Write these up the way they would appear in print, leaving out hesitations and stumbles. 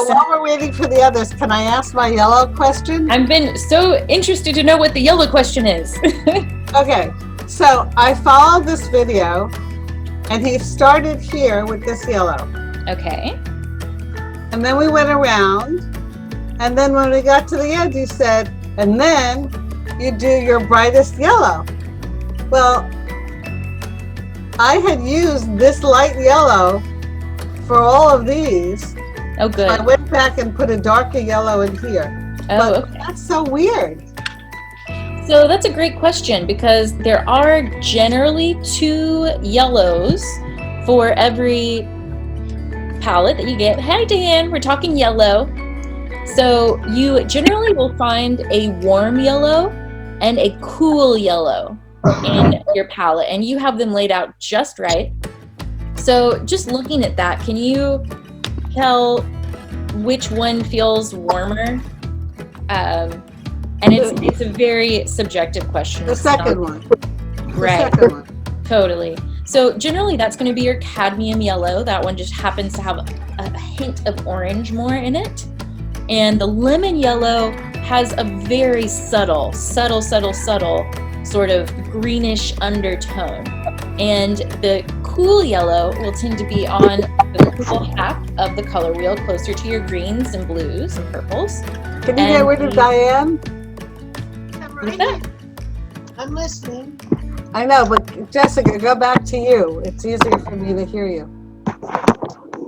So while we're waiting for the others, can I ask my yellow question? I've been so interested to know what the yellow question is. Okay, so I followed this video, and he started here with this yellow. Okay. And then we went around, and then when we got to the end, he said, and then you do your brightest yellow. Well, I had used this light yellow for all of these. Oh, good. So I went back and put a darker yellow in here. Oh, but okay. That's so weird. So that's a great question because there are generally 2 yellows for every palette that you get. Hi, Diane. We're talking yellow. So you generally will find a warm yellow and a cool yellow in your palette, and you have them laid out just right. So just looking at that, can you tell which one feels warmer? And it's a very subjective question. The second one. Right. The second one. Totally. So generally that's going to be your cadmium yellow. That one just happens to have a hint of orange more in it. And the lemon yellow has a very subtle sort of greenish undertone. And the cool yellow will tend to be on the cool half of the color wheel, closer to your greens and blues and purples. Can you get rid of Diane? I'm right here. I'm listening. I know, but Jessica, go back to you. It's easier for me to hear you.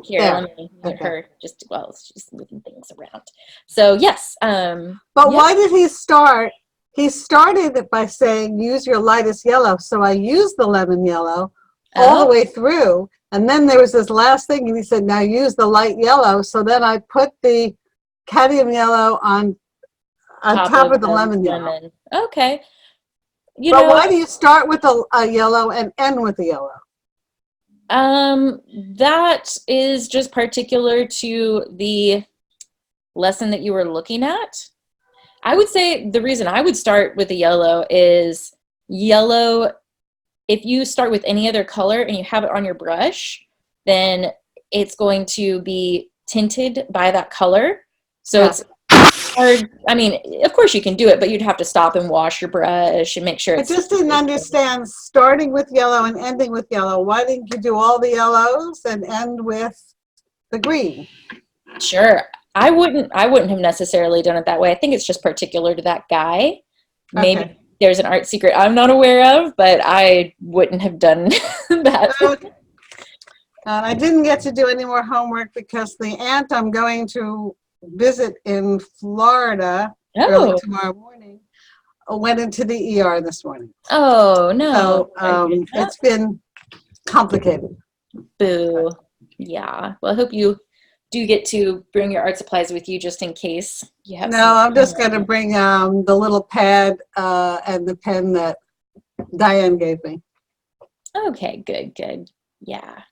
Here, there. let me get her just, well, she's moving things around. So yes. But why did he start? He started it by saying, use your lightest yellow. So I used the lemon yellow all the way through. And then there was this last thing, and he said, now use the light yellow. So then I put the cadmium yellow on top of the lemon yellow. Okay. But why do you start with a yellow and end with a yellow? That is just particular to the lesson that you were looking at. I would say the reason I would start with a yellow is yellow. If you start with any other color and you have it on your brush, then it's going to be tinted by that color. So it's hard. I mean, of course you can do it, but you'd have to stop and wash your brush and make sure it's... I just didn't understand starting with yellow and ending with yellow. Why didn't you do all the yellows and end with the green? Sure. I wouldn't have necessarily done it that way. I think it's just particular to that guy. Maybe there's an art secret I'm not aware of, but I wouldn't have done that. I didn't get to do any more homework because the aunt I'm going to visit in Florida early tomorrow morning went into the ER this morning. Oh, no. So it's been complicated. Boo. Yeah. Well, I hope you do get to bring your art supplies with you just in case you have. No, I'm just going to bring the little pad and the pen that Diane gave me. Okay, good. Yeah.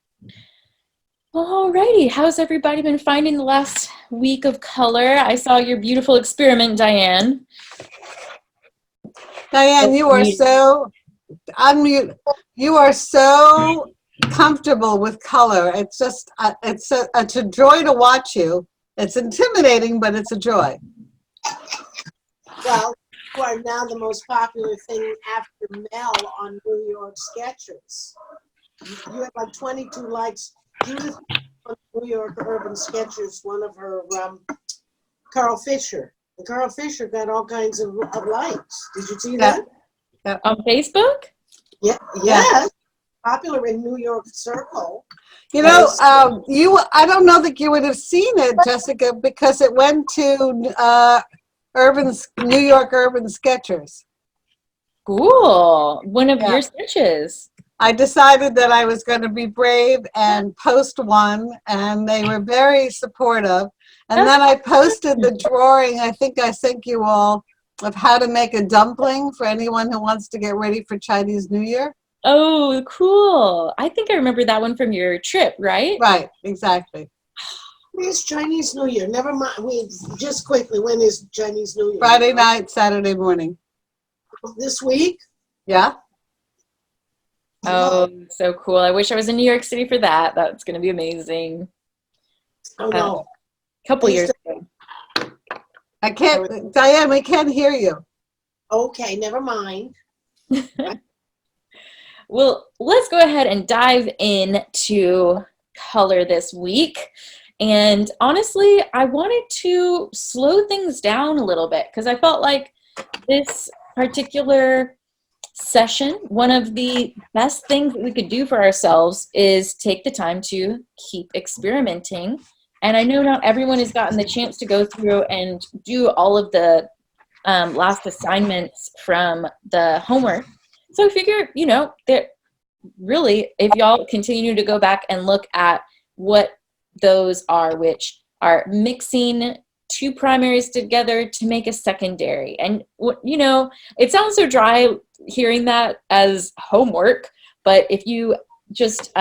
Alrighty, how's everybody been finding the last week of color? I saw your beautiful experiment, Diane. Diane, you are so unmute. You are so comfortable with color. It's just it's a joy to watch you. It's intimidating, but it's a joy. Well, you are now the most popular thing after Mel on New York Sketchers. You have like 22 likes. Judith on New York Urban Sketchers, one of her Carl Fisher. And Carl Fisher got all kinds of likes. Did you see that? On Facebook? Yeah. Yes. Popular in New York Circle. You know, I don't know that you would have seen it, Jessica, because it went to New York Urban Sketchers. Cool. One of your sketches. I decided that I was going to be brave and post one, and they were very supportive. And then I posted the drawing, I think I sent you all, of how to make a dumpling for anyone who wants to get ready for Chinese New Year. Oh, cool. I think I remember that one from your trip, right? Right, exactly. When is Chinese New Year? Never mind. Just quickly, when is Chinese New Year? Friday night, Saturday morning. This week? Yeah. Oh, so cool. I wish I was in New York City for that. That's going to be amazing. Oh, no. couple They years used ago. I can't, Diane, we can't hear you. Okay, never mind. Well, let's go ahead and dive into color this week. And honestly, I wanted to slow things down a little bit because I felt like this particular session, one of the best things that we could do for ourselves is take the time to keep experimenting. And I know not everyone has gotten the chance to go through and do all of the last assignments from the homework. So I figure, you know, that really, if y'all continue to go back and look at what those are, which are mixing two primaries together to make a secondary. And, you know, it sounds so dry hearing that as homework, but if you just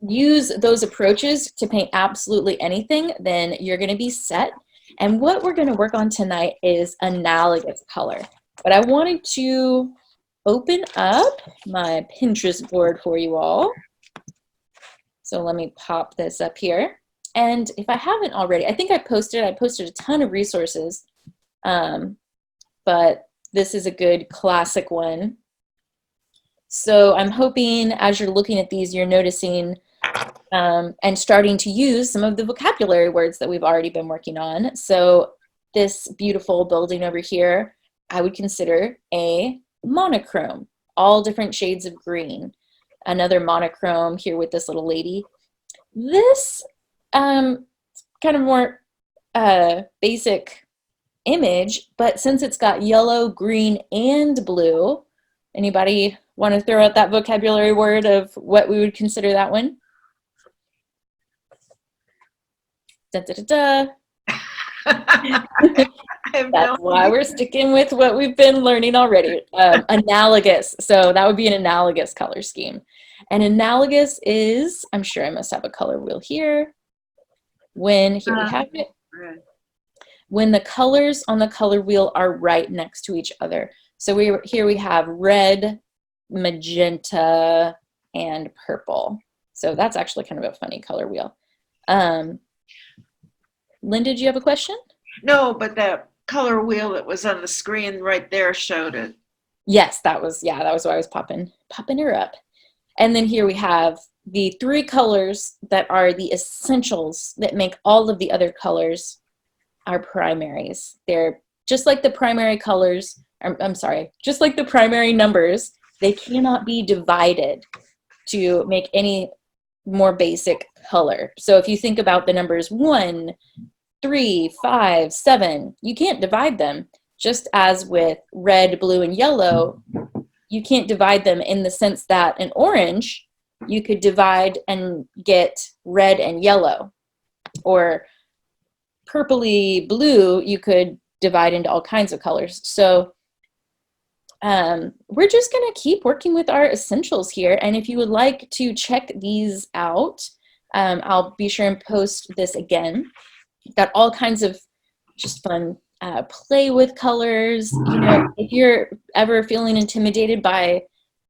use those approaches to paint absolutely anything, then you're going to be set. And what we're going to work on tonight is analogous color. But I wanted to open up my Pinterest board for you all. So let me pop this up here. And if I haven't already, I think I posted a ton of resources, but this is a good classic one. So I'm hoping as you're looking at these, you're noticing and starting to use some of the vocabulary words that we've already been working on. So this beautiful building over here, I would consider a monochrome, all different shades of green. Another monochrome here with this little lady. This kind of more basic image, but since it's got yellow, green, and blue, anybody want to throw out that vocabulary word of what we would consider that one? Da, da, da, da. That's why we're sticking with what we've been learning already. Analogous. So that would be an analogous color scheme. And analogous is, I'm sure I must have a color wheel here. Here we have it. When the colors on the color wheel are right next to each other. So here we have red, magenta, and purple. So that's actually kind of a funny color wheel. Linda, did you have a question? No, but that color wheel that was on the screen right there showed it. Yes, that was why I was popping her up. And then here we have the three colors that are the essentials that make all of the other colors our primaries. They're just like the primary colors, just like the primary numbers, they cannot be divided to make any more basic color. So if you think about the numbers 1, 3, 5, 7, you can't divide them. Just as with red, blue, and yellow, you can't divide them in the sense that an orange, you could divide and get red and yellow. Or purpley blue, you could divide into all kinds of colors. So we're just going to keep working with our essentials here. And if you would like to check these out, I'll be sure and post this again. Got all kinds of just fun play with colors. You know, if you're ever feeling intimidated by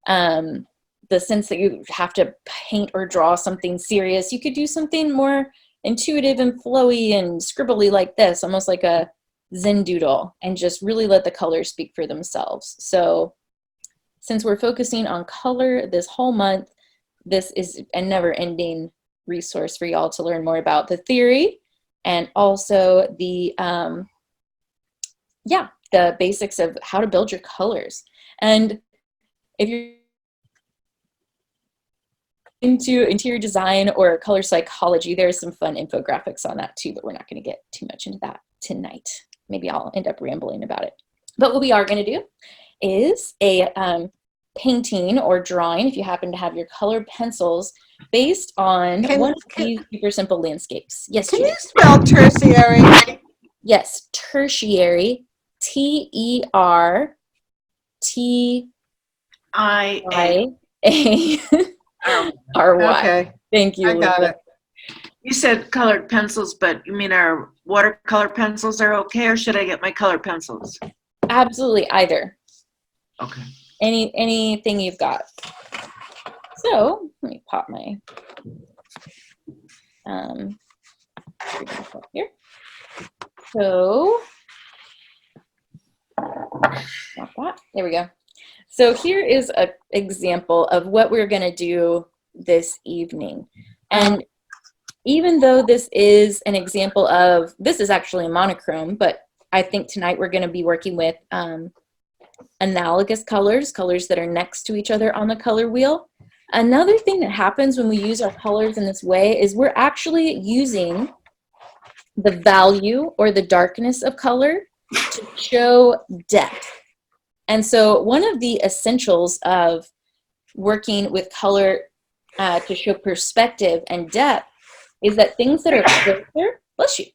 the sense that you have to paint or draw something serious, you could do something more intuitive and flowy and scribbly like this, almost like a Zen doodle, and just really let the colors speak for themselves. So since we're focusing on color this whole month, this is a never-ending resource for y'all to learn more about the theory and also the basics of how to build your colors. And if you're into interior design or color psychology, there's some fun infographics on that too, but we're not going to get too much into that tonight. Maybe I'll end up rambling about it. But what we are going to do is a painting or drawing, if you happen to have your colored pencils, based on one of these super simple landscapes. Yes, Can Judith? you spell tertiary? Yes, tertiary, TERTIARY. Okay, Thank you, I got Linda. it. You said colored pencils, but you mean our watercolor pencils are okay, or should I get my colored pencils? Absolutely, either. Okay. Anything you've got. So let me pop my Here. So, not that. There we go. So here is an example of what we're going to do this evening. And even though this is an example of, this is actually a monochrome, but I think tonight we're going to be working with analogous colors, colors that are next to each other on the color wheel. Another thing that happens when we use our colors in this way is we're actually using the value or the darkness of color to show depth. And so one of the essentials of working with color to show perspective and depth is that things that are closer, bless you.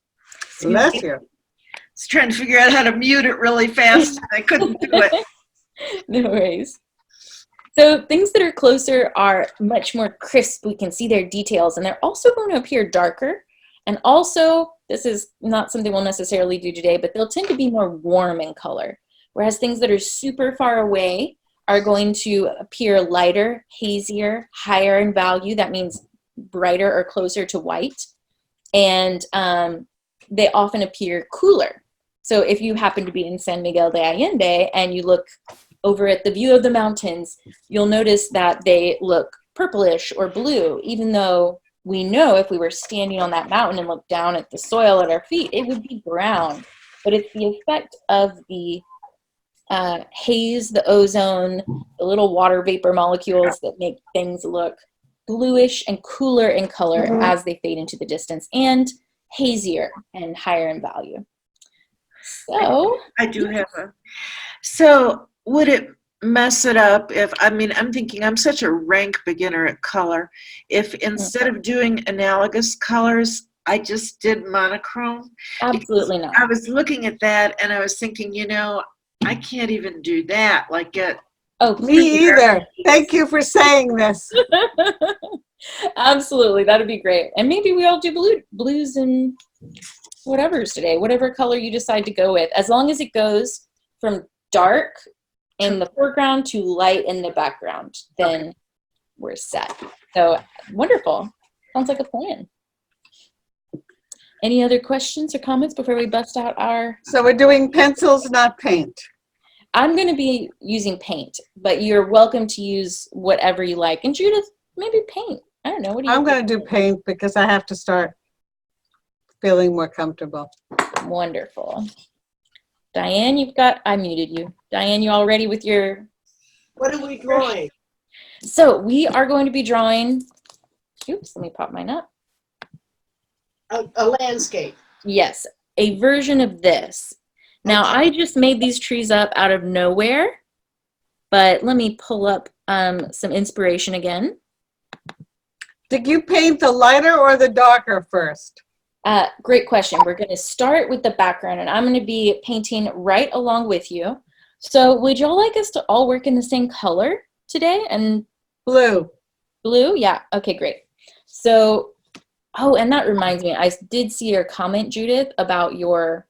Bless you. I was trying to figure out how to mute it really fast. I couldn't do it. No worries. So things that are closer are much more crisp. We can see their details, and they're also going to appear darker. And also, this is not something we'll necessarily do today, but they'll tend to be more warm in color. Whereas things that are super far away are going to appear lighter, hazier, higher in value. That means brighter or closer to white. And they often appear cooler. So if you happen to be in San Miguel de Allende and you look over at the view of the mountains, you'll notice that they look purplish or blue, even though we know if we were standing on that mountain and looked down at the soil at our feet, it would be brown. But it's the effect of the haze, the ozone, the little water vapor molecules that make things look bluish and cooler in color as they fade into the distance, and hazier and higher in value. So I do have a. So would it mess it up if, I mean, I'm thinking I'm such a rank beginner at color. If instead of doing analogous colors, I just did monochrome? absolutely not. I was looking at that and I was thinking, you know, I can't even do that. Like get. Oh, Me either. Thank you for saying this. absolutely, that'd be great. And maybe we all do blues and whatever's today, whatever color you decide to go with, as long as it goes from dark in the foreground to light in the background, then we're set. So wonderful. Sounds like a plan. Any other questions or comments before we bust out our... So we're doing pencils, not paint. I'm going to be using paint, but you're welcome to use whatever you like. And Judith, maybe paint. I don't know. What do you I'm think? going to do paint because I have to start feeling more comfortable. Wonderful. Diane, you've got... I muted you. Diane, you all ready with your... What are we drawing? So we are going to be drawing... Oops, let me pop mine up. A landscape. Yes, a version of this. Now, I just made these trees up out of nowhere, but let me pull up some inspiration again. Did you paint the lighter or the darker first? Great question. We're going to start with the background, and I'm going to be painting right along with you. So would y'all like us to all work in the same color today? And Blue. blue? Yeah. Okay, great. So, oh, and that reminds me, I did see your comment, Judith, about your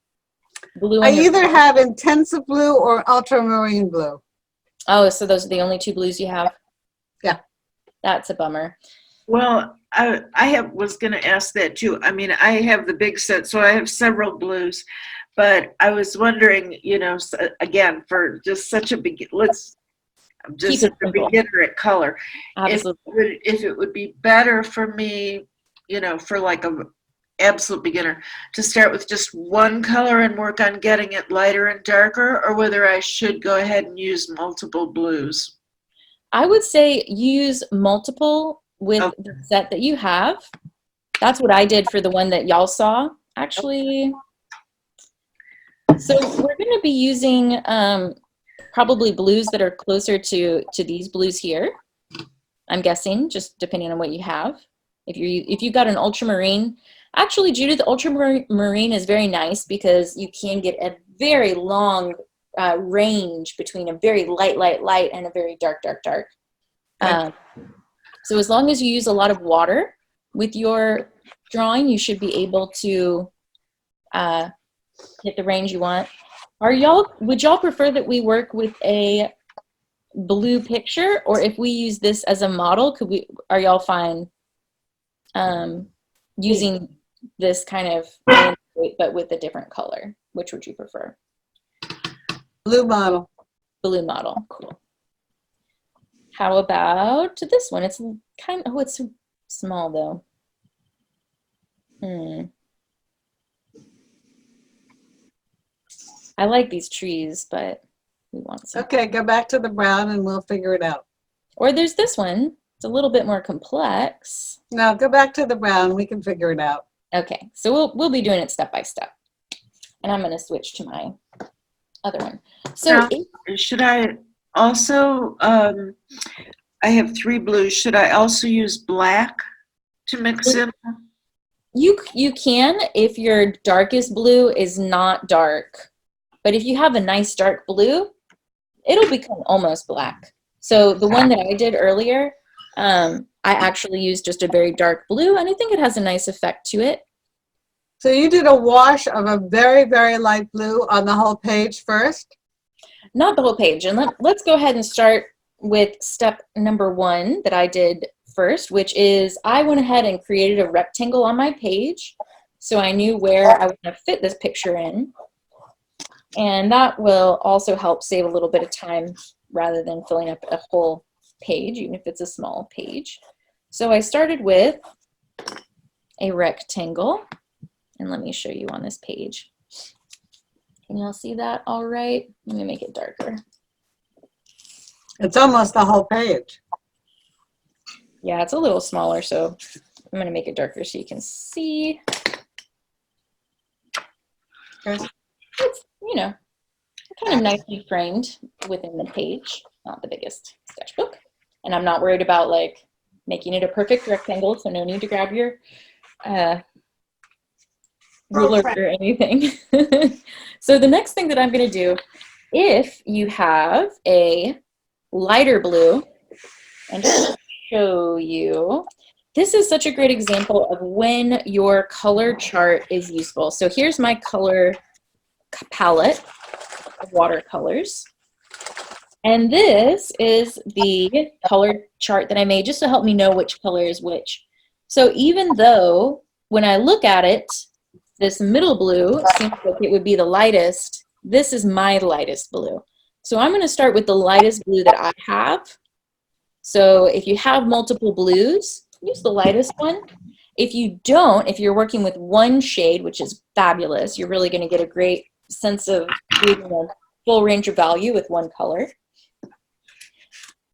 blue. I on your either palette. have intensive blue or ultramarine blue. Oh, so those are the only two blues you have? Yeah. That's a bummer. Well, I was going to ask that too. I mean, I have the big set, so I have several blues, but I was wondering, you know, again, for just such a big, I'm just Keep it a simple. beginner at color. Absolutely. If it would be better for me, you know, for like a absolute beginner, to start with just one color and work on getting it lighter and darker, or whether I should go ahead and use multiple blues. I would say use multiple with the set that you have. That's what I did for the one that y'all saw, actually. So we're going to be using probably blues that are closer to these blues here. I'm guessing, just depending on what you have. If you got an ultramarine, actually, Judith, ultramarine is very nice because you can get a very long range between a very light and a very dark. So as long as you use a lot of water with your drawing, you should be able to hit the range you want. Would y'all prefer that we work with a blue picture, or if we use this as a model, are y'all fine using this kind of landscape, but with a different color. Which would you prefer? Blue model. Blue model, cool. How about this one? It's kind of, oh, it's so small though. I like these trees, but we want some. Okay, go back to the brown and we'll figure it out. Or there's this one. It's a little bit more complex. No, go back to the brown. We can figure it out. Okay, so we'll be doing it step by step. And I'm going to switch to my other one. So now, should I also, I have 3 blues. Should I also use black to mix in? You can if your darkest blue is not dark. But if you have a nice dark blue, it'll become almost black. So the one that I did earlier, I actually used just a very dark blue, and I think it has a nice effect to it. So you did a wash of a very, very light blue on the whole page first? Not the whole page. And let's go ahead and start with step number 1 that I did first, which is I went ahead and created a rectangle on my page. So I knew where I want to fit this picture in. And that will also help save a little bit of time rather than filling up a whole page, even if it's a small page. So I started with a rectangle, and let me show you on this page. Can y'all see that all right? Let me make it darker. It's almost the whole page. Yeah, it's a little smaller, so I'm going to make it darker so you can see. Okay. It's, you know, kind of nicely framed within the page. Not the biggest sketchbook. And I'm not worried about like making it a perfect rectangle, so no need to grab your ruler or anything. So the next thing that I'm going to do, if you have a lighter blue, and just show you, this is such a great example of when your color chart is useful. So here's my color palette of watercolors. And this is the color chart that I made just to help me know which color is which. So even though when I look at it, this middle blue seems like it would be the lightest, this is my lightest blue. So I'm going to start with the lightest blue that I have. So if you have multiple blues, use the lightest one. If you don't, if you're working with one shade, which is fabulous, you're really going to get a great sense of creating a full range of value with one color.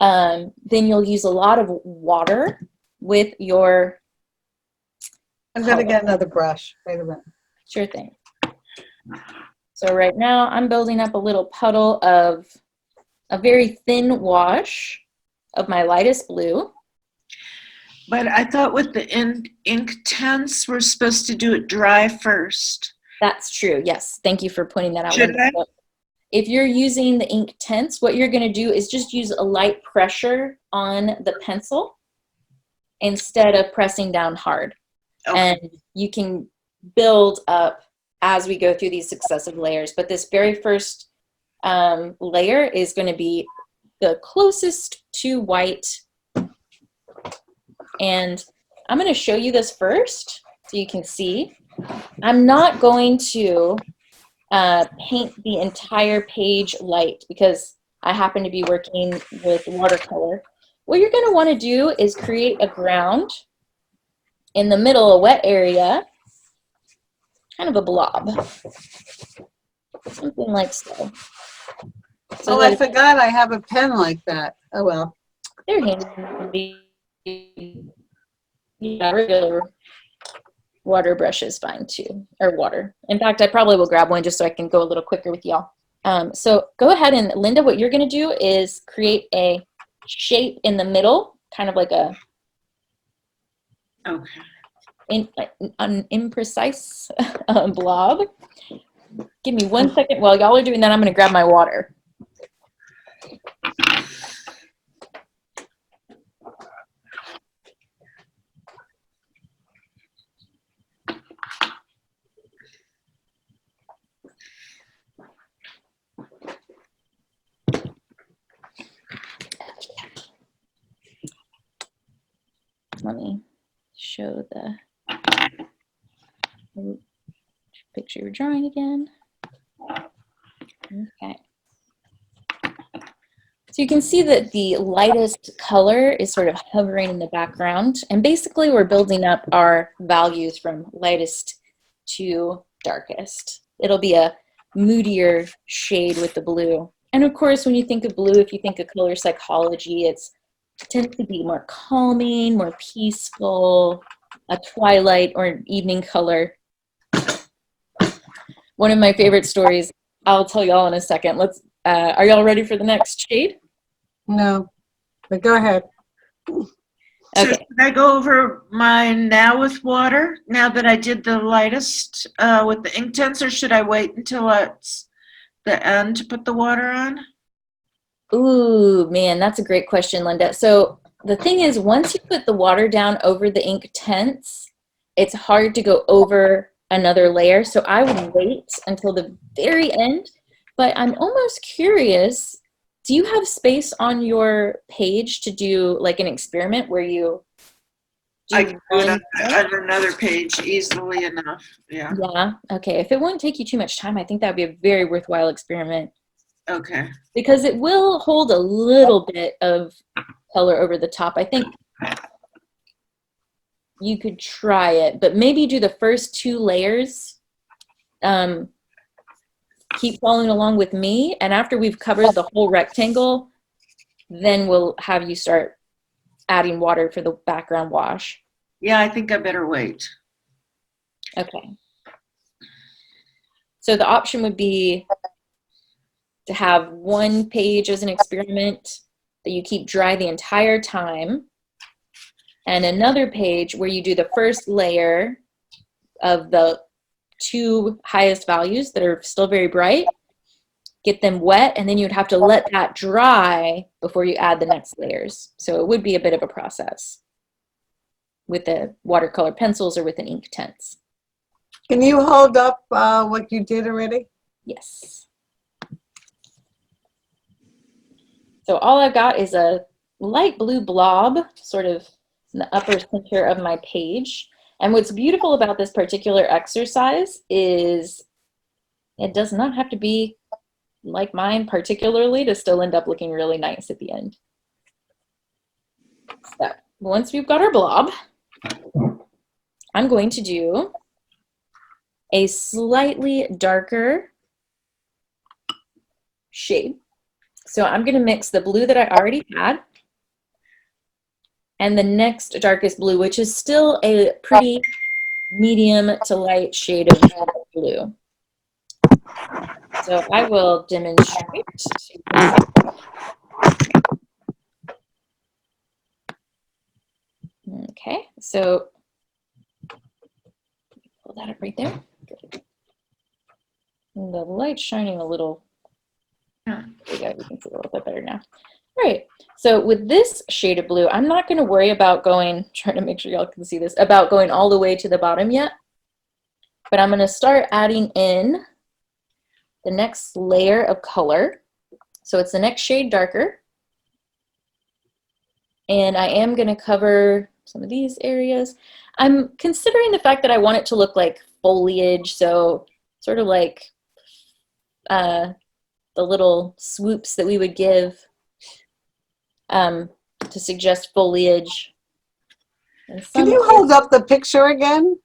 Then you'll use a lot of water with your I'm going to get another brush. Wait a minute. Sure thing. So right now I'm building up a little puddle of a very thin wash of my lightest blue. But I thought with the ink tints, we're supposed to do it dry first. That's true. Yes. Thank you for pointing that out. Should I? If you're using the ink tints, what you're going to do is just use a light pressure on the pencil instead of pressing down hard. Okay. And you can build up as we go through these successive layers. But this very first layer is going to be the closest to white. And I'm going to show you this first so you can see. I'm not going to paint the entire page light because I happen to be working with watercolor. What you're going to want to do is create a ground in the middle, a wet area, kind of a blob, something like so. Oh, I forgot I have a pen like that. Oh, well. They're handy. Yeah, regular water brush is fine too, or water. In fact, I probably will grab one just so I can go a little quicker with y'all. So go ahead and Linda, what you're going to do is create a shape in the middle, kind of like a an imprecise blob. Give me 1 second. While y'all are doing that, I'm going to grab my water. Let me show the picture you're drawing again. Okay. So you can see that the lightest color is sort of hovering in the background. And basically we're building up our values from lightest to darkest. It'll be a moodier shade with the blue. And of course, when you think of blue, if you think of color psychology, it tends to be more calming, more peaceful, a twilight or an evening color. One of my favorite stories, I'll tell y'all in a second. Are y'all ready for the next shade? No, but go ahead. So Okay. should I go over mine now with water, now that I did the lightest with the ink tints, or should I wait until it's the end to put the water on? Ooh, man, that's a great question, Linda. So the thing is, once you put the water down over the ink tints, it's hard to go over another layer. So I would wait until the very end. But I'm almost curious, do you have space on your page to do like an experiment where you do I can do it one on another page easily enough. Yeah. Yeah, okay. If it wouldn't take you too much time, I think that would be a very worthwhile experiment Okay. because it will hold a little bit of color over the top. I think you could try it, but maybe do the first 2 layers. Keep following along with me, and after we've covered the whole rectangle, then we'll have you start adding water for the background wash. Yeah, I think I better wait. Okay. So the option would be to have one page as an experiment that you keep dry the entire time, and another page where you do the first layer of the 2 highest values that are still very bright, get them wet, and then you'd have to let that dry before you add the next layers. So it would be a bit of a process with the watercolor pencils or with an ink tints. Can you hold up what you did already? Yes. So all I've got is a light blue blob sort of in the upper center of my page. And what's beautiful about this particular exercise is it does not have to be like mine particularly to still end up looking really nice at the end. So once we've got our blob, I'm going to do a slightly darker shade. So I'm going to mix the blue that I already had and the next darkest blue, which is still a pretty medium to light shade of blue. So I will demonstrate. Okay, so pull that up right there. Good. And the light's shining a little. There we go, we can see a little bit better now. All right, so with this shade of blue, I'm not going to worry about trying to make sure y'all can see this, about going all the way to the bottom yet. But I'm going to start adding in the next layer of color. So it's the next shade darker. And I am going to cover some of these areas. I'm considering the fact that I want it to look like foliage, so sort of like the little swoops that we would give to suggest foliage. Can you hold up the picture again?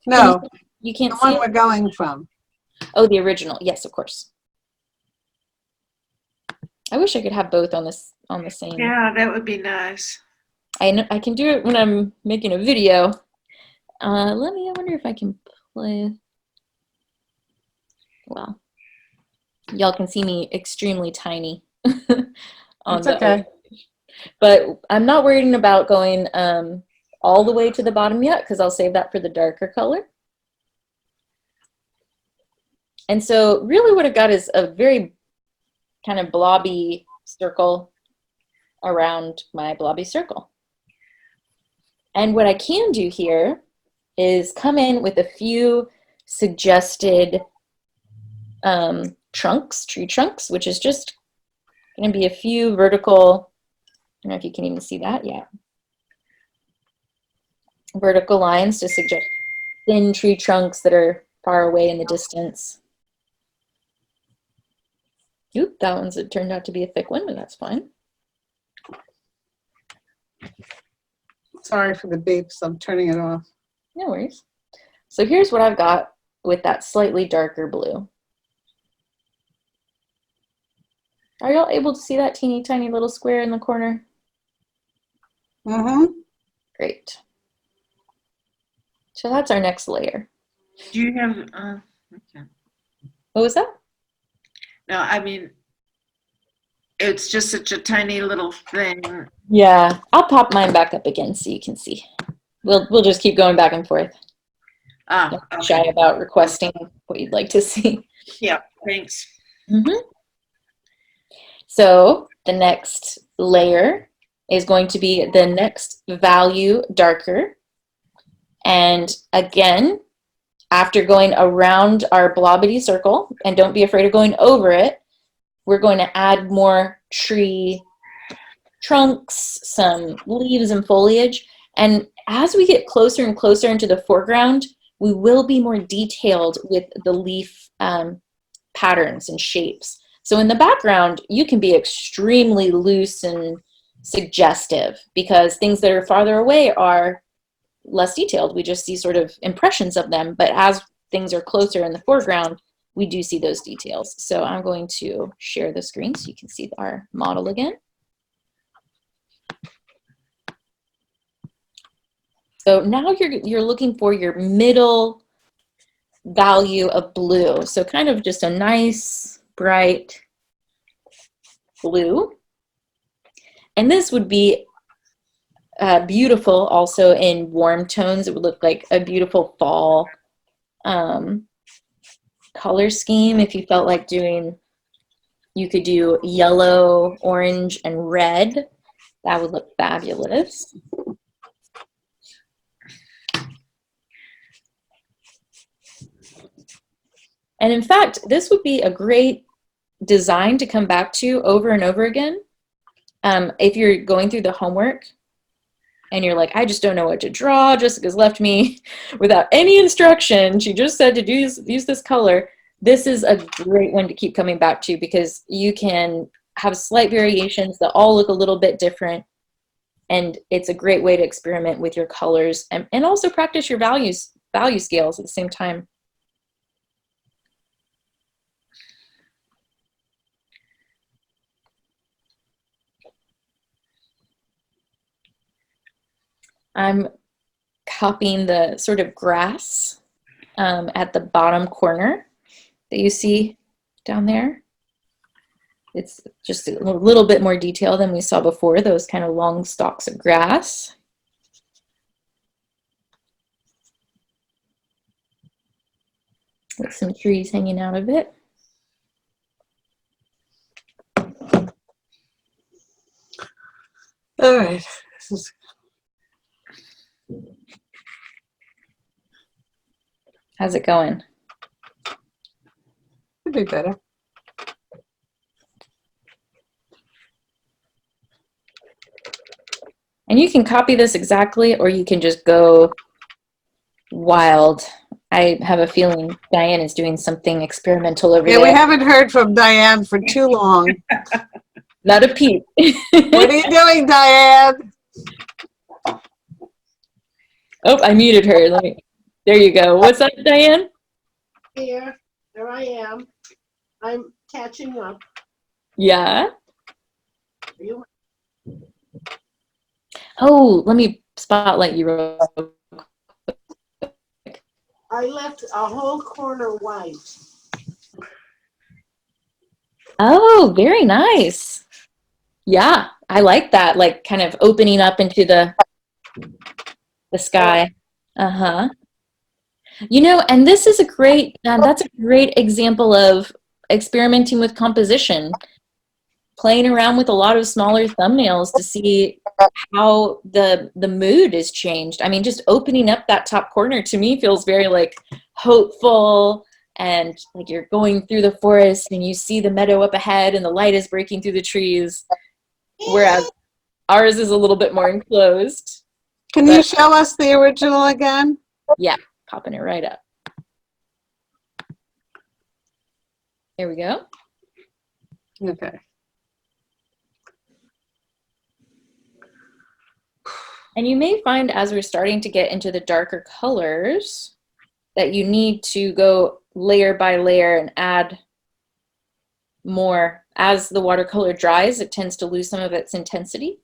No, you can't the see one it? we're going from. Oh, the original. Yes, of course. I wish I could have both on the same. Yeah, that would be nice. I can do it when I'm making a video. I wonder if I can play. Well, y'all can see me extremely tiny on It's okay. But I'm not worried about going all the way to the bottom yet because I'll save that for the darker color. And so really what I've got is a very kind of blobby circle around my blobby circle. And what I can do here is come in with a few suggested tree trunks, which is just going to be a few vertical, I don't know if you can even see that yet, vertical lines to suggest thin tree trunks that are far away in the distance. Oop, that one's, it turned out to be a thick one, but that's fine. Sorry for the beeps. I'm turning it off. No worries. So here's what I've got with that slightly darker blue. Are y'all able to see that teeny tiny little square in the corner? Mm-hmm. Great. So that's our next layer. Do you have, okay. What was that? No, I mean, it's just such a tiny little thing. Yeah, I'll pop mine back up again so you can see. We'll just keep going back and forth. Ah, Don't be okay. shy about requesting what you'd like to see. Yeah, thanks. So the next layer is going to be the next value darker. And again, after going around our blobbity circle, and don't be afraid of going over it, we're going to add more tree trunks, some leaves and foliage. And as we get closer and closer into the foreground, we will be more detailed with the leaf patterns and shapes. So in the background, you can be extremely loose and suggestive because things that are farther away are less detailed. We just see sort of impressions of them. But as things are closer in the foreground, we do see those details. So I'm going to share the screen so you can see our model again. So now you're looking for your middle value of blue. So kind of just a nice, bright blue. And this would be beautiful also in warm tones. It would look like a beautiful fall color scheme. If you felt like doing, you could do yellow, orange, and red. That would look fabulous. And in fact, this would be a great design to come back to over and over again. If you're going through the homework and you're like, I just don't know what to draw. Jessica's left me without any instruction. She just said to use this color. This is a great one to keep coming back to because you can have slight variations that all look a little bit different. And it's a great way to experiment with your colors and also practice your value scales at the same time. I'm copying the sort of grass at the bottom corner that you see down there. It's just a little bit more detail than we saw before, those kind of long stalks of grass. With some trees hanging out of it. All right. How's it going? Could be better. And you can copy this exactly, or you can just go wild. I have a feeling Diane is doing something experimental over there. Yeah, we haven't heard from Diane for too long. Not a peep. What are you doing, Diane? Oh, I muted her. There you go. What's up, Diane? Here I am. I'm catching up. Yeah. You Oh, let me spotlight you real quick. I left a whole corner white. Oh, very nice. Yeah, I like that. Like kind of opening up into the sky. Uh-huh. You know, and this is a great, that's a great example of experimenting with composition, playing around with a lot of smaller thumbnails to see how the mood is changed. I mean, just opening up that top corner to me feels very like hopeful and like you're going through the forest and you see the meadow up ahead and the light is breaking through the trees, whereas ours is a little bit more enclosed. Can you show us the original again? Yeah, popping it right up. Here we go. Okay. And you may find as we're starting to get into the darker colors that you need to go layer by layer and add more. As the watercolor dries, it tends to lose some of its intensity.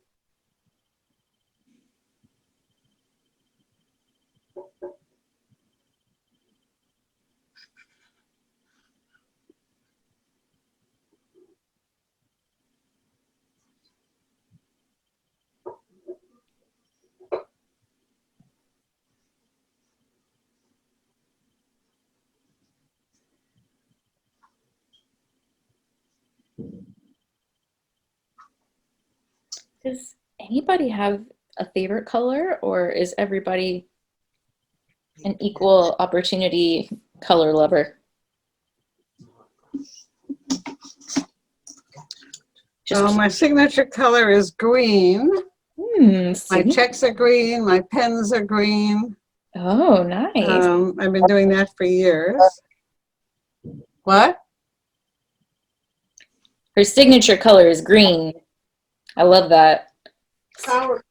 Does anybody have a favorite color, or is everybody an equal opportunity color lover? So my signature color is green. My See? checks are green. My pens are green. Oh, nice. I've been doing that for years. What? Her signature color is green. I love that. Power.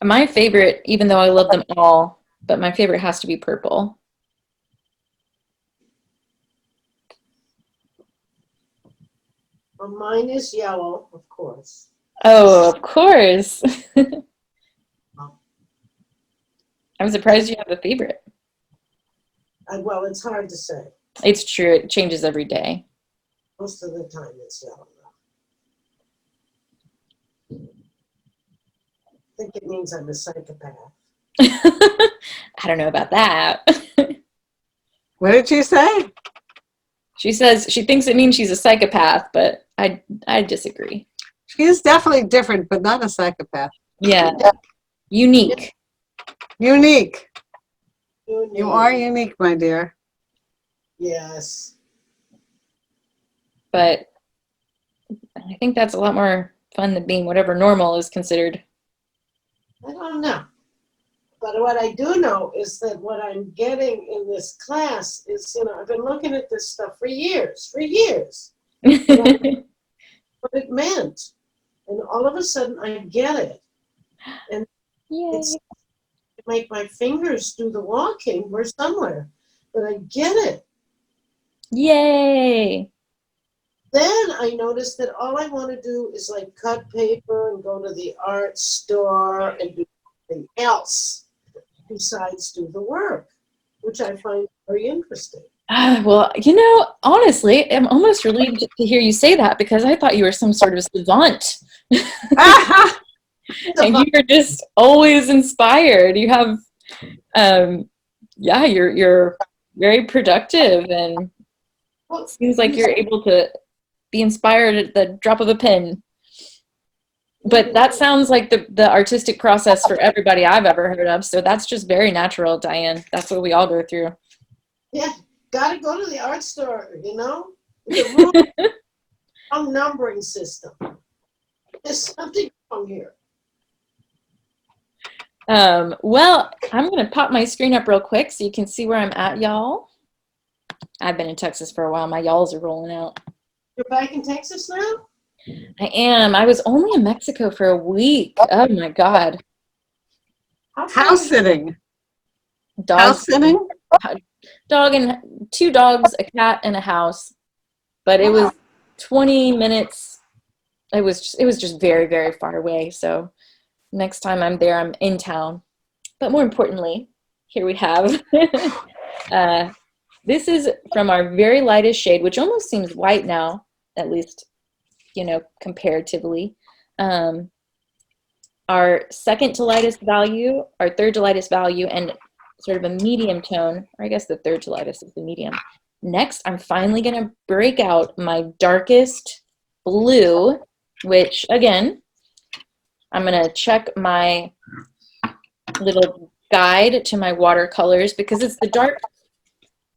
My favorite, even though I love them all, but my favorite has to be purple. Well, mine is yellow, of course. Oh, of course. I'm surprised you have a favorite. Well, it's hard to say. It's true. It changes every day. Most of the time it's yellow. I think it means I'm a psychopath. I don't know about that. What did you say? She says she thinks it means she's a psychopath, but I disagree. She is definitely different, but not a psychopath. Yeah. Unique. Unique. You are unique, my dear. Yes. But I think that's a lot more fun than being whatever normal is considered. I don't know. But what I do know is that what I'm getting in this class is, I've been looking at this stuff for years. What it meant. And all of a sudden I get it. And Yay. it's make my fingers do the walking. We're somewhere. But I get it. Yay. Then I noticed that all I want to do is like cut paper and go to the art store and do something else besides do the work, which I find very interesting. Well, honestly, I'm almost relieved to hear you say that because I thought you were some sort of savant. And you're just always inspired. You have, you're very productive, and it seems like you're able to be inspired at the drop of a pen. But that sounds like the artistic process for everybody I've ever heard of. So that's just very natural, Diane. That's what we all go through. Yeah, gotta go to the art store, The wrong numbering system. There's something wrong here. Well, I'm going to pop my screen up real quick so you can see where I'm at, y'all. I've been in Texas for a while. My y'alls are rolling out. You're back in Texas now? I am. I was only in Mexico for a week. Oh my God. House sitting. House sitting? Dog and 2 dogs, a cat, and a house. But it was 20 minutes. It was just very, very far away. So next time I'm there, I'm in town. But more importantly, here we have this is from our very lightest shade, which almost seems white now, at least, comparatively. Our second to lightest value, our third to lightest value, and sort of a medium tone, or I guess the third to lightest is the medium. Next, I'm finally going to break out my darkest blue, which, again, I'm going to check my little guide to my watercolors because it's the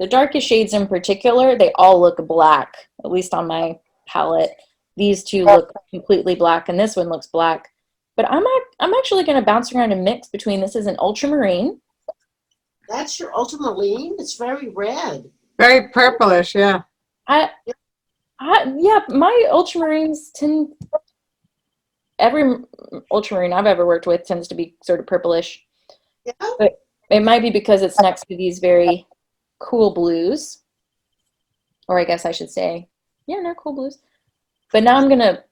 darkest shades in particular, they all look black, at least on my palette. These two look completely black, and this one looks black. But I'm actually going to bounce around and mix between, this is an ultramarine. That's your ultramarine? It's very red. Very purplish, yeah. Yeah, my ultramarines tend, every ultramarine I've ever worked with tends to be sort of purplish. Yeah. But it might be because it's next to these very cool blues. Or I guess I should say, yeah, no, cool blues. But now I'm going to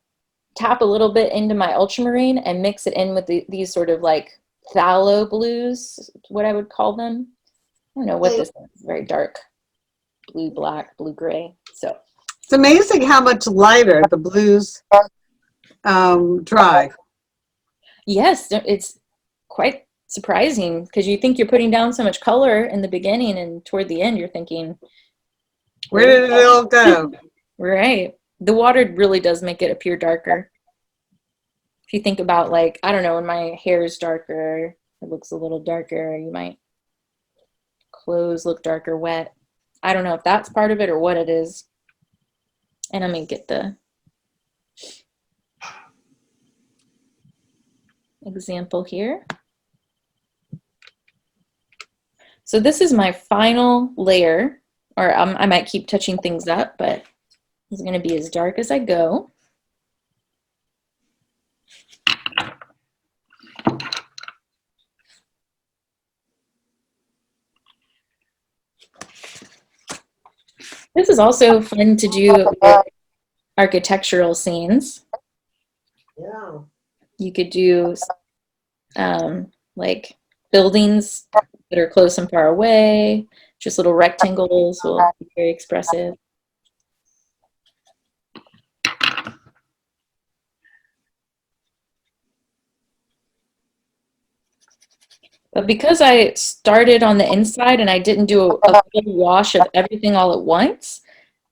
tap a little bit into my ultramarine and mix it in with these sort of like phthalo blues, what I would call them. I don't know what this is. Very dark blue, black, blue, gray. So It's amazing how much lighter the blues dry. yes, it's quite surprising because you think you're putting down so much color in the beginning, and toward the end you're thinking, Where did it all go? right. The water really does make it appear darker. If you think about, like, I don't know, when my hair is darker, it looks a little darker. You might, clothes look darker wet. I don't know if that's part of it or what it is. And I'm going to get the example here. So this is my final layer, or I might keep touching things up, but it's going to be as dark as I go. This is also fun to do with architectural scenes. Yeah. You could do like buildings that are close and far away, just little rectangles will be very expressive. But because I started on the inside and I didn't do a full wash of everything all at once,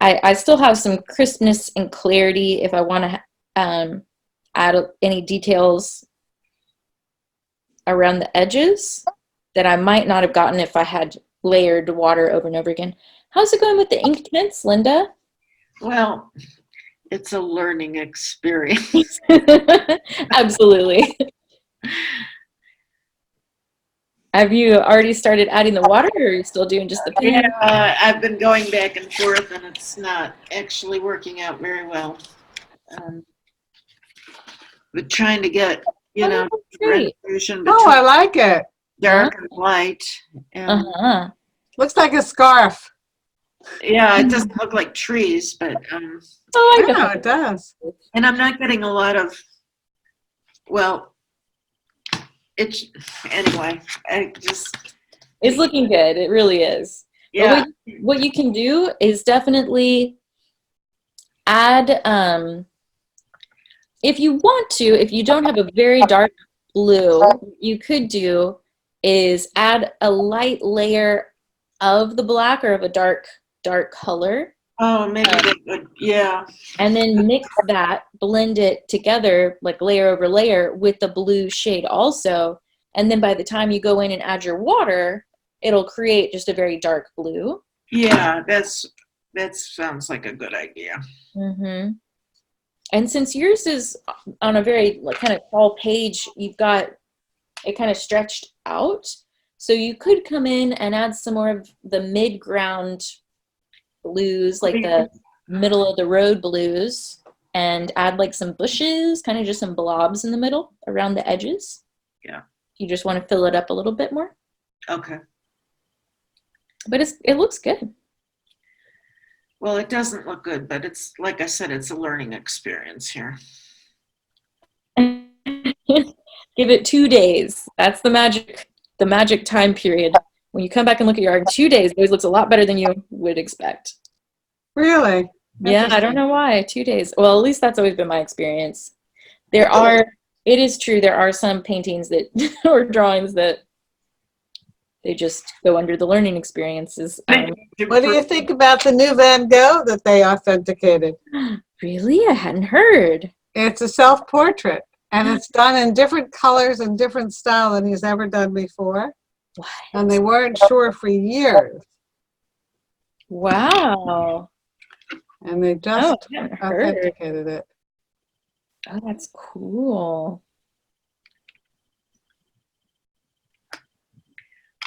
I still have some crispness and clarity if I want to add any details around the edges that I might not have gotten if I had layered water over and over again. How's it going with the ink tints, Linda? Well, it's a learning experience. Absolutely. Have you already started adding the water, or are you still doing just the pen? Yeah, I've been going back and forth, and it's not actually working out very well. But trying to get, you know, Great. resolution Oh, between I like it. dark and light. And Uh-huh. Looks like a scarf. yeah, it doesn't look like trees, but Oh, I Yeah, know. it does. and I'm not getting a lot of, well, it's anyway. I just It's looking good. It really is. yeah. But what you can do is definitely add, if you want to, if you don't have a very dark blue, what you could do is add a light layer of the black or of a dark color. Oh, maybe that would, yeah. And then mix that, blend it together, like layer over layer, with the blue shade also. And then by the time you go in and add your water, it'll create just a very dark blue. Yeah, that sounds like a good idea. Mm-hmm. And since yours is on a very kind of tall page, you've got it kind of stretched out. So you could come in and add some more of the mid-ground blues, like the middle of the road blues, and add like some bushes, kind of just some blobs in the middle around the edges. Yeah. You just want to fill it up a little bit more. Okay. But it looks good. Well, it doesn't look good, but it's like I said, it's a learning experience here. Give it 2 days. That's the magic time period. When you come back and look at your art in 2 days, it always looks a lot better than you would expect. Really? Yeah, I don't know why. 2 days. Well, at least that's always been my experience. It is true, there are some paintings that or drawings that they just go under the learning experiences. What do you think about the new Van Gogh that they authenticated? Really? I hadn't heard. It's a self-portrait, and it's done in different colors and different style than he's ever done before. What? And they weren't sure for years. Wow. And they just I hadn't heard. authenticated it. Oh, that's cool.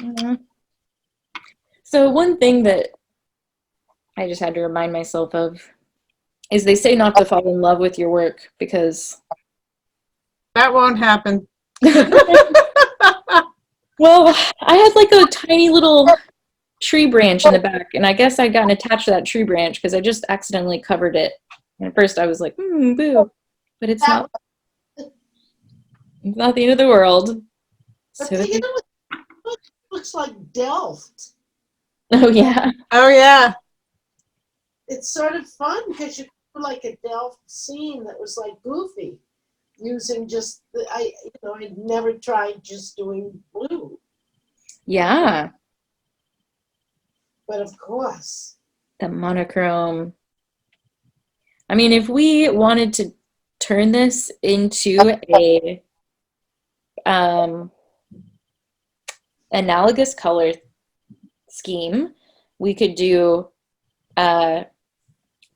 Mhm. So one thing that I just had to remind myself of is they say not to fall in love with your work because That won't happen. well, I had like a tiny little tree branch in the back, and I guess I'd gotten attached to that tree branch because I just accidentally covered it. And at first I was like, boo. But it's not the end of the world. But So you know, it looks like Delft. oh yeah. Oh, yeah. It's sort of fun because you do like a Delft scene that was like goofy, using just I'd never tried just doing blue, Yeah. but of course, The monochrome. I mean, if we wanted to turn this into a um, analogous color scheme, we could do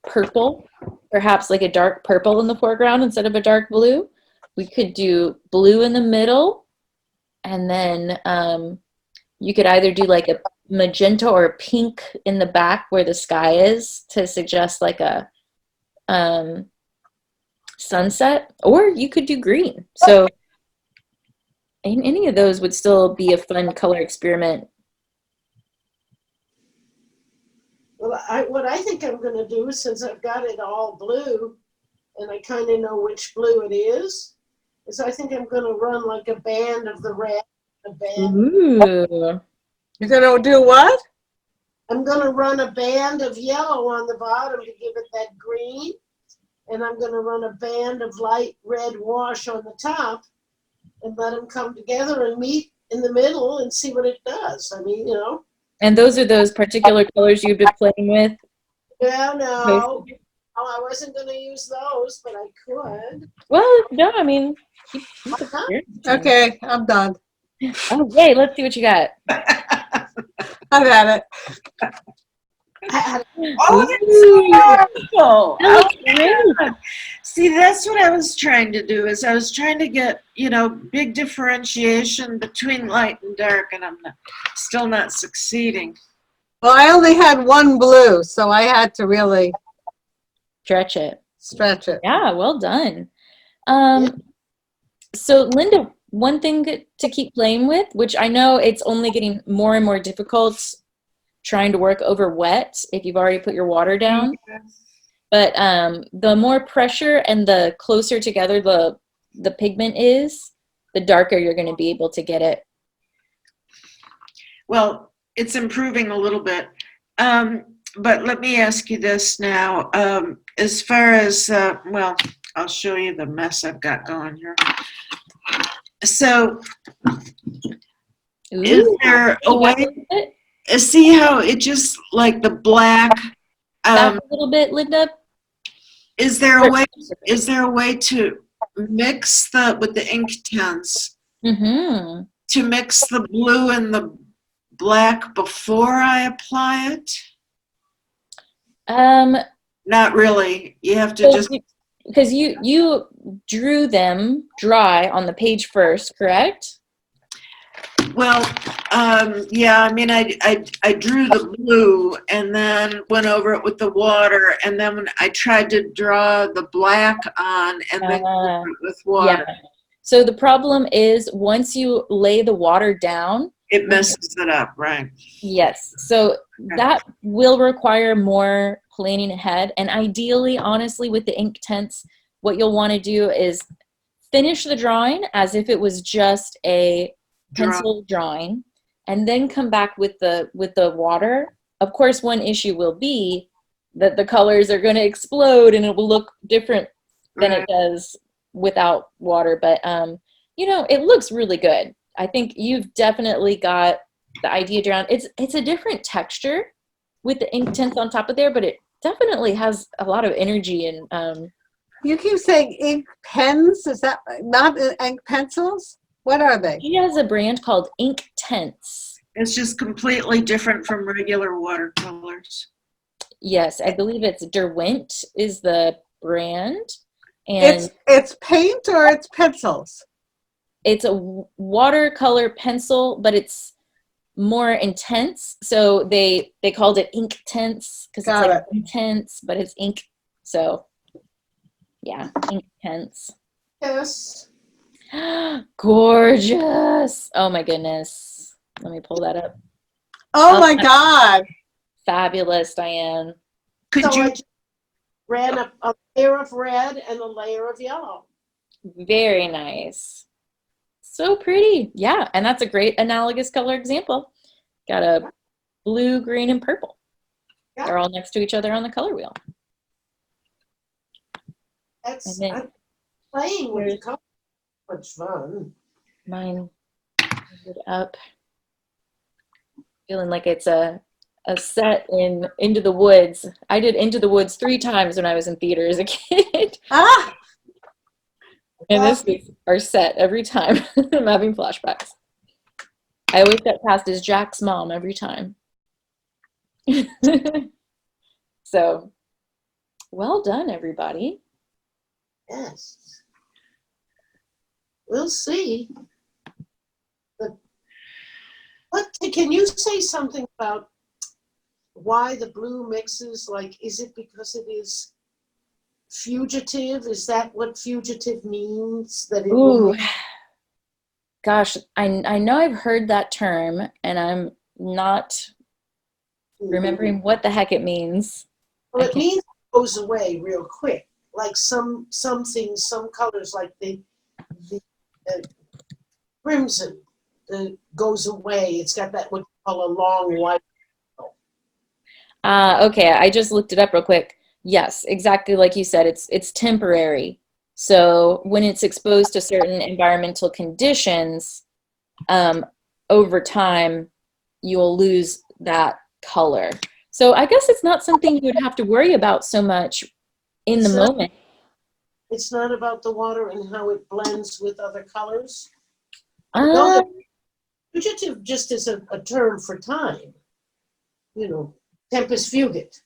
purple, perhaps like a dark purple in the foreground instead of a dark blue. We could do blue in the middle, and then you could either do like a magenta or pink in the back where the sky is to suggest like a sunset, or you could do green. So any of those would still be a fun color experiment. well, what I think I'm going to do, since I've got it all blue, and I kind of know which blue it is I think I'm going to run like a band of the red, a band. Ooh. You're going to do what? I'm going to run a band of yellow on the bottom to give it that green, and I'm going to run a band of light red wash on the top, and let them come together and meet in the middle and see what it does. I mean, And those are those particular colors you've been playing with? no, I wasn't going to use those, but I could. Well, no, I mean, keep experimenting. Okay, I'm done. Oh, yay, let's see what you got. I've had it. Oh, that's so wonderful. That looks great. See, that's what I was trying to do. Is I was trying to get big differentiation between light and dark, and I'm still not succeeding. Well, I only had one blue, so I had to really Stretch it. stretch it. Yeah, well done. So Linda, one thing to keep playing with, which I know it's only getting more and more difficult trying to work over wet if you've already put your water down. But the more pressure and the closer together the pigment is, the darker you're going to be able to get it. Well, it's improving a little bit. But let me ask you this now. As far as, well, I'll show you the mess I've got going here. So, is Ooh, there a you back way, a little bit? see how it just like the black, Back a little bit, Linda. is there a way to mix with the ink tints, Mm-hmm. to mix the blue and the black before I apply it? Not really. You have to just, because you drew them dry on the page first, correct? well, yeah, I mean, I drew the blue and then went over it with the water, and then when I tried to draw the black on and then over it with water. Yeah. So the problem is once you lay the water down, It messes it up, right? yes. So that will require more planning ahead. And ideally, honestly, with the ink tints, what you'll want to do is finish the drawing as if it was just a pencil drawing, and then come back with the water. Of course, one issue will be that the colors are going to explode and it will look different than it does without water. But it looks really good. I think you've definitely got the idea down. It's a different texture with the ink tints on top of there, but it definitely has a lot of energy and You keep saying ink pens. Is that not ink pencils? What are they? he has a brand called Ink Tints. It's just completely different from regular watercolors. Yes, I believe it's Derwent is the brand, and It's paint or it's pencils? it's a watercolor pencil, but it's more intense. So they called it ink tense because it's Got like it. intense, but it's ink. So yeah, ink tense. Yes. Gorgeous. Oh my goodness. Let me pull that up. Oh Oh, my God. fabulous, Diane. Could So I you, just ran a layer of red and a layer of yellow. Very nice. So pretty. Yeah, and that's a great analogous color example. Got a blue, green, and purple. Yeah. They're all next to each other on the color wheel. That's And then I'm playing with the here's color. Much fun. mine up. Feeling like it's a set in Into the Woods. I did Into the Woods 3 times when I was in theater as a kid. Ah, And this is our set every time. I'm having flashbacks. I always get cast as Jack's mom every time. So, well done, everybody. Yes. We'll see. But what can you say something about why the blue mixes? Like, is it because it is fugitive? Is that what fugitive means? That it will Ooh, gosh, I know I've heard that term, and I'm not remembering what the heck it means. Well, it means it goes away real quick. Like some things, some colors, like the crimson, goes away. It's got that what you call a long white. Okay, I just looked it up real quick. Yes, exactly like you said, it's temporary. So when it's exposed to certain environmental conditions, over time, you'll lose that color. So I guess it's not something you would have to worry about so much in the moment. It's not about the water and how it blends with other colors. No, Um, fugitive just is a term for time. You know, tempus fugit.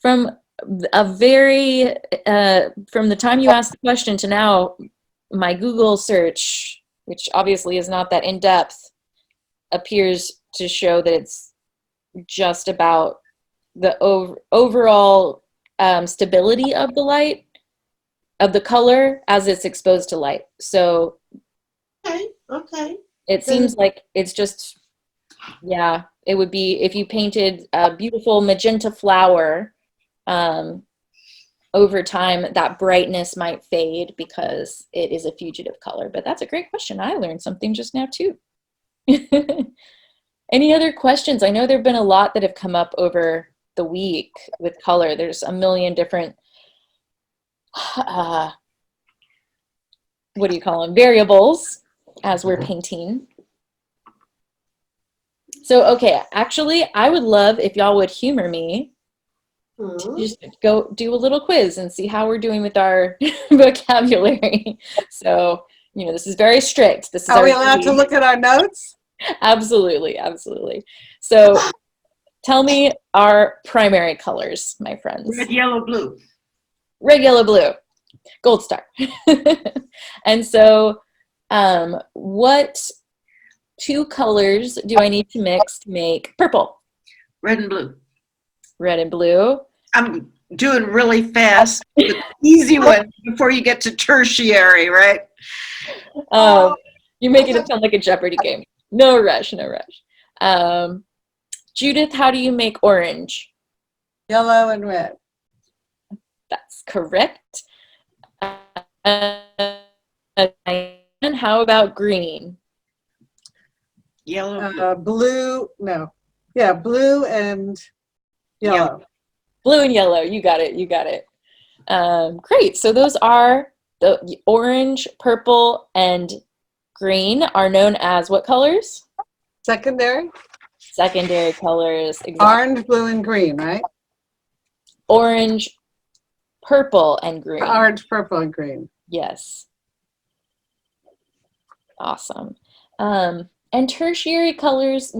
from from the time you asked the question to now, my Google search, which obviously is not that in depth, appears to show that it's just about the overall stability of the light, of the color as it's exposed to light. So Okay. it seems like it's just, yeah, it would be if you painted a beautiful magenta flower, over time that brightness might fade because it is a fugitive color. But that's a great question. I learned something just now too. Any other questions? I know there have been a lot that have come up over the week with color. There's a million different, what do you call them, variables as we're painting. So, okay, actually, I would love if y'all would humor me to just go do a little quiz and see how we're doing with our vocabulary. So, this is very strict. This is are we allowed to look at our notes? Absolutely, absolutely. So tell me our primary colors, my friends. red, yellow, blue? Red, yellow, blue. Gold star. And so what 2 colors do I need to mix to make purple? Red and blue. Red and blue. I'm doing really fast with easy one before you get to tertiary, right? You're making it sound like a Jeopardy game. No rush, no rush. Judith, how do you make orange? Yellow and red. That's correct. And how about green? Yellow, Blue, no. Yeah, blue and yellow. Blue and yellow. You got it. You got it. Great. So those are the orange, purple, and green are known as what colors? Secondary? Secondary colors. Exactly. Orange, blue, and green, right? Orange, purple, and green. Orange, purple, and green. Yes. Awesome. And tertiary colors,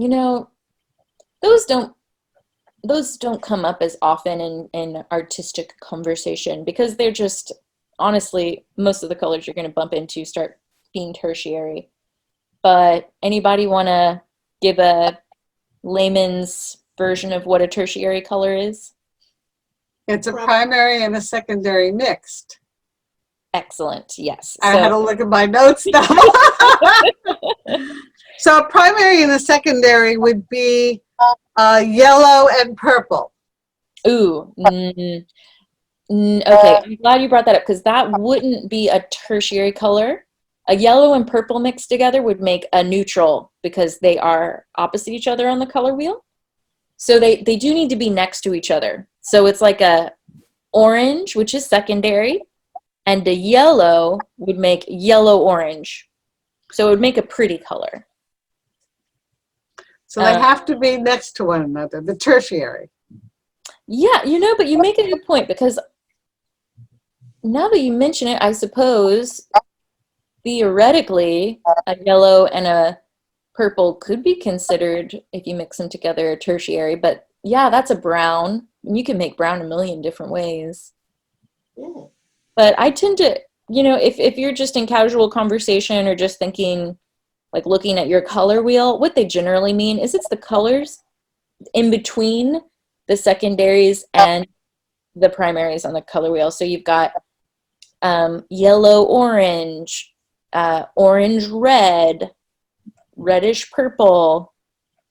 those don't come up as often in artistic conversation because they're just, honestly, most of the colors you're going to bump into start being tertiary. But anybody want to give a layman's version of what a tertiary color is? It's a primary and a secondary mixed. Excellent. Yes. I had to look at my notes now. So a primary and a secondary would be yellow and purple. Ooh. Okay, I'm glad you brought that up because that wouldn't be a tertiary color. A yellow and purple mixed together would make a neutral because they are opposite each other on the color wheel. So they do need to be next to each other. So it's like a orange, which is secondary, and a yellow would make yellow-orange. So it would make a pretty color. So they have to be next to one another, the tertiary. Yeah, you know, but you make a good point because now that you mention it, I suppose theoretically a yellow and a purple could be considered, if you mix them together, a tertiary. But yeah, that's a brown. You can make brown a million different ways. Yeah. But I tend to, you know, if you're just in casual conversation or just thinking, like looking at your color wheel, what they generally mean is it's the colors in between the secondaries and the primaries on the color wheel. So you've got yellow orange, orange red, reddish purple,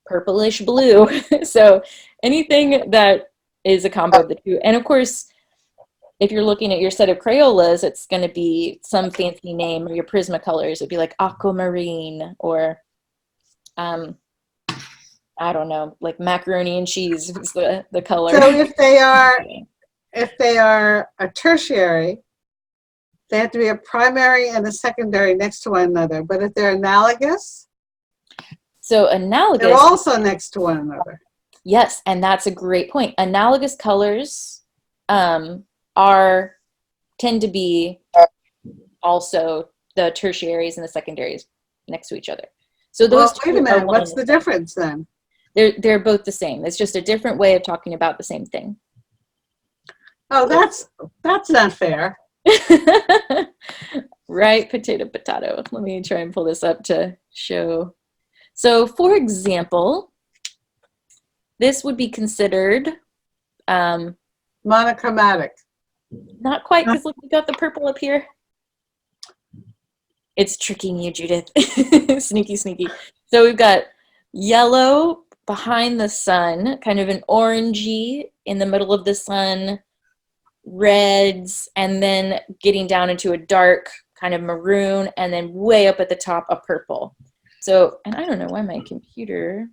purplish blue. So anything that is a combo of the two. And of course, if you're looking at your set of Crayolas, it's going to be some fancy name, or your Prismacolors. It'd be like aquamarine, or I don't know, like macaroni and cheese is the color. So if they are a tertiary, they have to be a primary and a secondary next to one another. But if they're analogous, so analogous, they're also next to one another. Yes, and that's a great point. Analogous colors tend to be also the tertiaries and the secondaries next to each other. So those Well, wait a minute. What's the difference then? They're both the same. It's just a different way of talking about the same thing. Oh, that's not fair. Right, potato. Let me try and pull this up to show. So, for example, this would be considered Monochromatic. not quite, because look, we got the purple up here. It's tricking you, Judith. Sneaky, sneaky. So we've got yellow behind the sun, kind of an orangey in the middle of the sun, reds, and then getting down into a dark kind of maroon, and then way up at the top a purple. So, and I don't know why my computer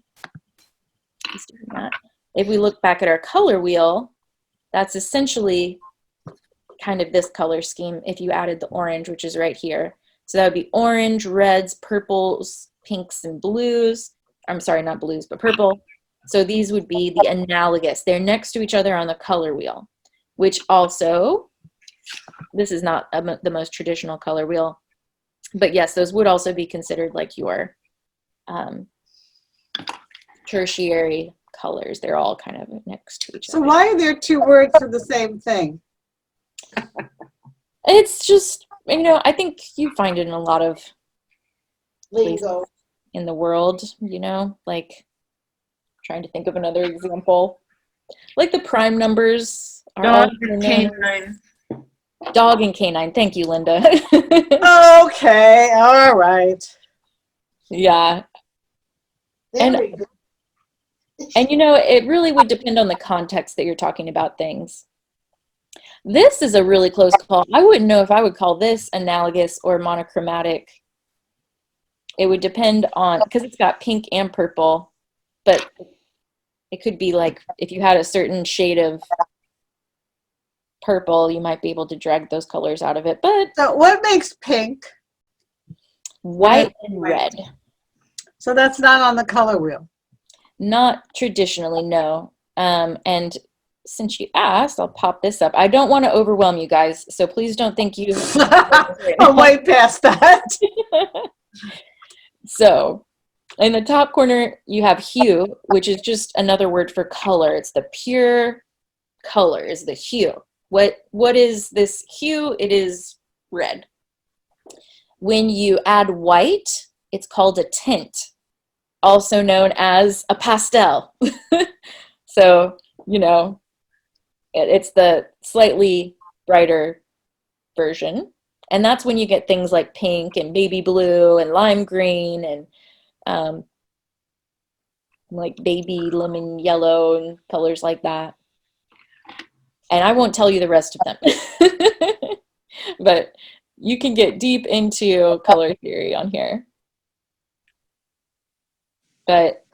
is doing that. If we look back at our color wheel, that's essentially kind of this color scheme if you added the orange, which is right here. So that would be orange, reds, purples, pinks, and blues. I'm sorry, not blues, but purple. So these would be the analogous. They're next to each other on the color wheel, which also, this is not the most traditional color wheel, but yes, those would also be considered like your tertiary colors. They're all kind of next to each other. So why are there two words for the same thing? It's just, you know, I think you find it in a lot of Lingo. in the world, you know, like trying to think of another example. Like the prime numbers are Dog all and canine. Dog and canine. Thank you, Linda. Okay, all right. Yeah. Very good. And you know, it really would depend on the context that you're talking about things. This is a really close call. I wouldn't know if I would call this analogous or monochromatic. It would depend on, because it's got pink and purple, but it could be like if you had a certain shade of purple, you might be able to drag those colors out of it. But So what makes pink? white and red. So that's not on the color wheel. Not traditionally, no. And since you asked, I'll pop this up. I don't want to overwhelm you guys, so please don't think you. I'm way past that. So, in the top corner, you have hue, which is just another word for color. It's the pure color, is the hue. What is this hue? It is red. When you add white, it's called a tint. also known as a pastel. So, you know, it's the slightly brighter version. And that's when you get things like pink and baby blue and lime green and like baby lemon yellow and colors like that. And I won't tell you the rest of them. But you can get deep into color theory on here. But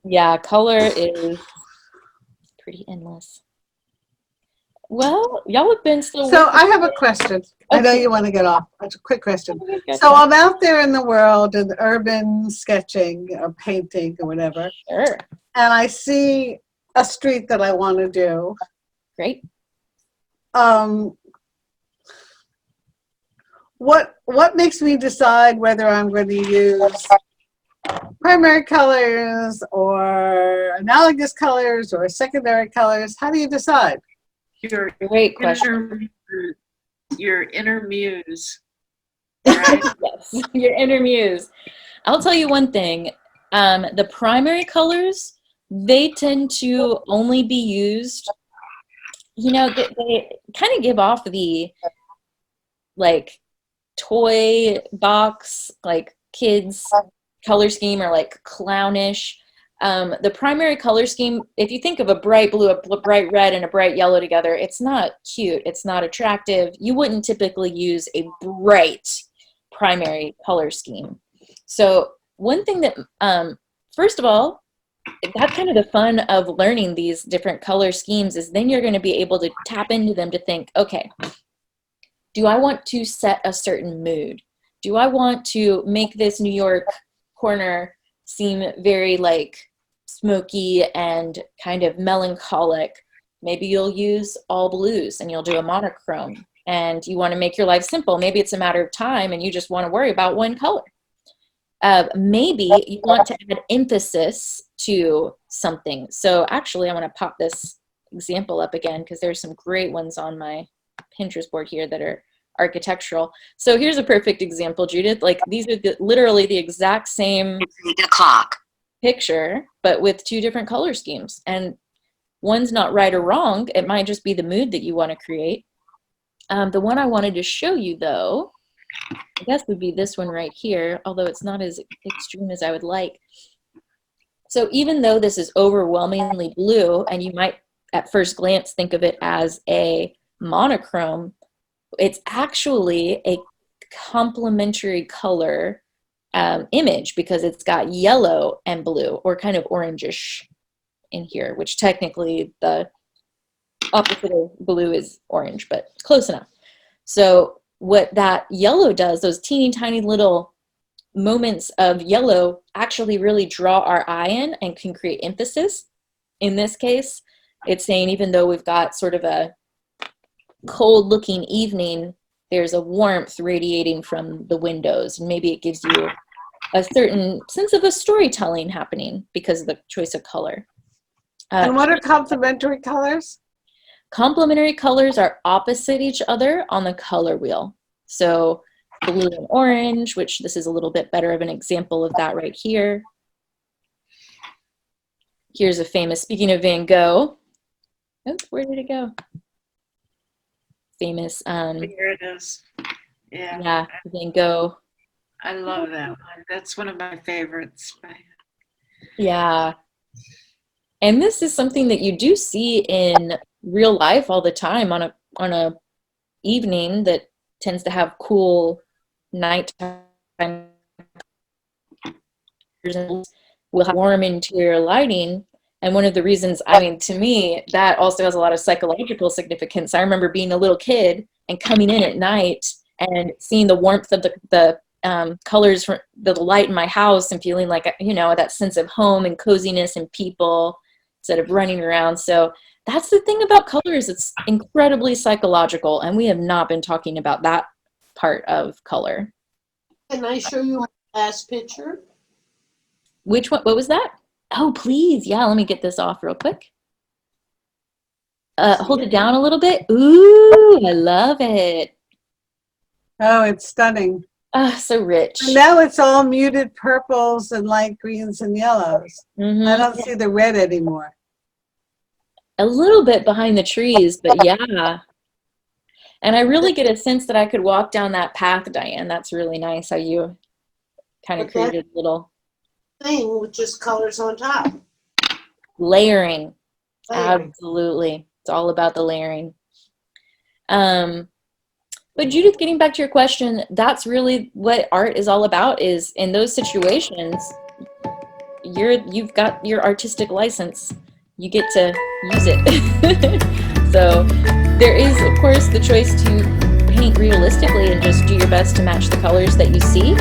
yeah, color is pretty endless. Well, y'all have been still So working. I have a question. I know Okay. you want to get off. It's a quick question. Okay, gotcha. So I'm out there in the world in urban sketching or painting or whatever, Sure. and I see a street that I want to do. Great. What makes me decide whether I'm going to use primary colors or analogous colors or secondary colors? How do you decide? Your Great question. your inner muse, right? Yes, your inner muse. I'll tell you one thing. The primary colors, they tend to only be used, you know, they kind of give off the like toy box, like kids color scheme or like clownish. The primary color scheme, if you think of a bright blue, a bright red, and a bright yellow together, it's not cute. It's not attractive. You wouldn't typically use a bright primary color scheme. So one thing that, first of all, that's kind of the fun of learning these different color schemes is then you're going to be able to tap into them to think, okay, do I want to set a certain mood? Do I want to make this New York corner seem very like smoky and kind of melancholic? Maybe you'll use all blues and you'll do a monochrome, and you want to make your life simple. Maybe it's a matter of time and you just want to worry about one color. Maybe you want to add emphasis to something. So actually, I want to pop this example up again because there's some great ones on my Pinterest board here that are architectural. So here's a perfect example, Judith. Like these are literally the exact same picture, but with two different color schemes. And one's not right or wrong. It might just be the mood that you want to create. The one I wanted to show you, though, I guess would be this one right here, although it's not as extreme as I would like. So even though this is overwhelmingly blue, and you might at first glance think of it as a monochrome, it's actually a complementary color image because it's got yellow and blue, or kind of orangish in here, which technically the opposite of blue is orange, but close enough. So what that yellow does, those teeny tiny little moments of yellow actually really draw our eye in and can create emphasis. In this case, it's saying even though we've got sort of a cold looking evening, there's a warmth radiating from the windows, and maybe it gives you a certain sense of a storytelling happening because of the choice of color. And what are complementary colors? Complementary colors are opposite each other on the color wheel. So blue and orange, which this is a little bit better of an example of that right here. Here's a famous, speaking of Van Gogh. Oh, where did it go? Famous. Here it is. Yeah, Van Gogh. I love that one. That's one of my favorites. Yeah. And this is something that you do see in real life all the time on a evening that tends to have cool nighttime. We'll have warm interior lighting. And one of the reasons, I mean, to me, that also has a lot of psychological significance. I remember being a little kid and coming in at night and seeing the warmth of the colors from the light in my house and feeling like, you know, that sense of home and coziness and people instead of running around. So that's the thing about colors. It's incredibly psychological, and we have not been talking about that part of color. Can I show you my last picture? Which one? What was that? Oh, please. Yeah, let me get this off real quick. Hold it down a little bit. Ooh, I love it. Oh, it's stunning. Ah, so rich. And now it's all muted purples and light greens and yellows. I Mhm. don't see the red anymore. A little bit behind the trees, but yeah. And I really get a sense that I could walk down that path, Diane. That's really nice how you kind of But that created a little thing with just colors on top. layering. Layering. Absolutely. It's all about the layering. But Judith, getting back to your question, that's really what art is all about, is in those situations, you've got your artistic license. You get to use it. So there is, of course, the choice to paint realistically and just do your best to match the colors that you see.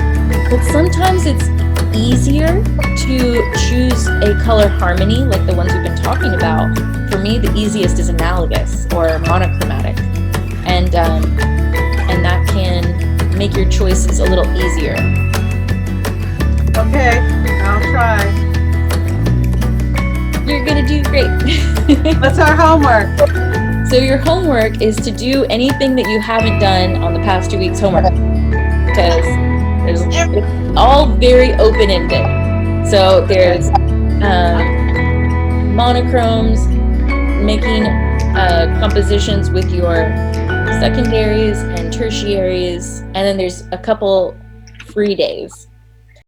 But sometimes it's easier to choose a color harmony like the ones we've been talking about. For me, the easiest is analogous or monochromatic. And that can make your choices a little easier. Okay, I'll try. You're gonna do great. What's our homework? So your homework is to do anything that you haven't done on the past 2 weeks' homework, because it's all very open-ended. So there's monochromes, making compositions with your secondaries and tertiaries, and then there's a couple free days.